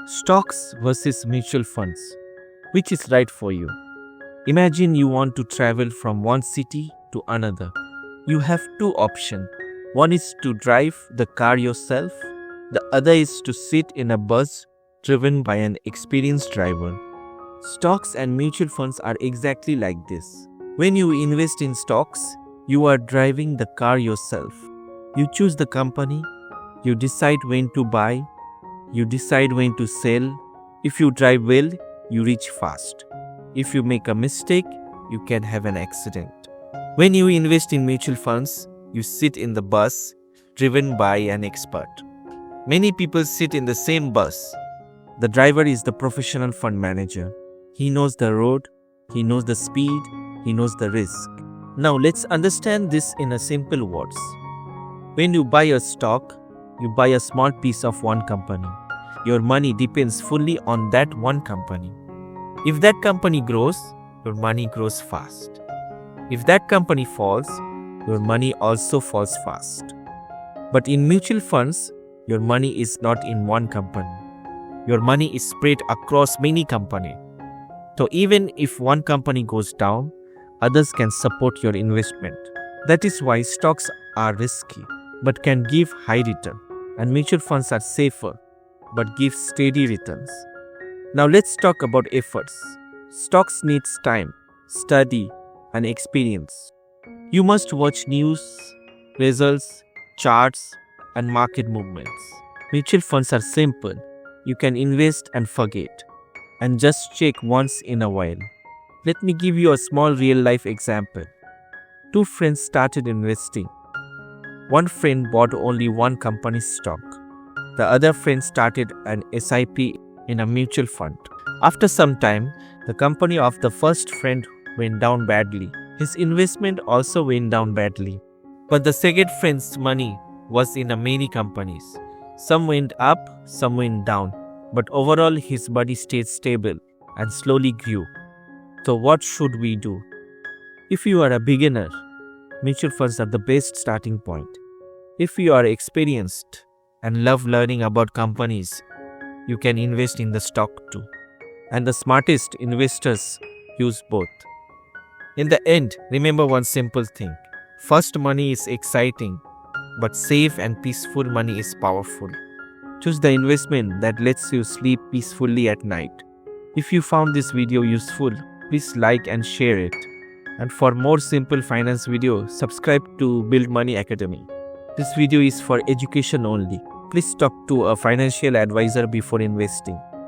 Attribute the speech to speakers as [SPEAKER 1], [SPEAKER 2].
[SPEAKER 1] Stocks versus mutual funds. Which is right for you? Imagine you want to travel from one city to another. You have two options. One is to drive the car yourself. The other is to sit in a bus driven by an experienced driver. Stocks and mutual funds are exactly like this. When you invest in stocks, you are driving the car yourself. You choose the company. You decide when to buy. You decide when to sell. If you drive well, you reach fast. If you make a mistake, you can have an accident. When you invest in mutual funds, you sit in the bus driven by an expert. Many people sit in the same bus. The driver is the professional fund manager. He knows the road, he knows the speed, he knows the risk. Now let's understand this in a simple words. When you buy a stock, you buy a small piece of one company. Your money depends fully on that one company. If that company grows, your money grows fast. If that company falls, your money also falls fast. But in mutual funds, your money is not in one company. Your money is spread across many companies. So even if one company goes down, others can support your investment. That is why stocks are risky but can give high return, and mutual funds are safer but give steady returns. Now let's talk about efforts. Stocks needs time, study, and experience. You must watch news, results, charts, and market movements. Mutual funds are simple. You can invest and forget, and just check once in a while. Let me give you a small real-life example. Two friends started investing. One friend bought only one company's stock. The other friend started an SIP in a mutual fund. After some time, the company of the first friend went down badly. His investment also went down badly. But the second friend's money was in many companies. Some went up, some went down. But overall, his money stayed stable and slowly grew. So what should we do? If you are a beginner, mutual funds are the best starting point. If you are experienced and love learning about companies, you can invest in the stock too. And the smartest investors use both. In the end, remember one simple thing. First money is exciting, but safe and peaceful money is powerful. Choose the investment that lets you sleep peacefully at night. If you found this video useful, please like and share it. And for more simple finance videos, subscribe to Build Money Academy. This video is for education only. Please talk to a financial advisor before investing.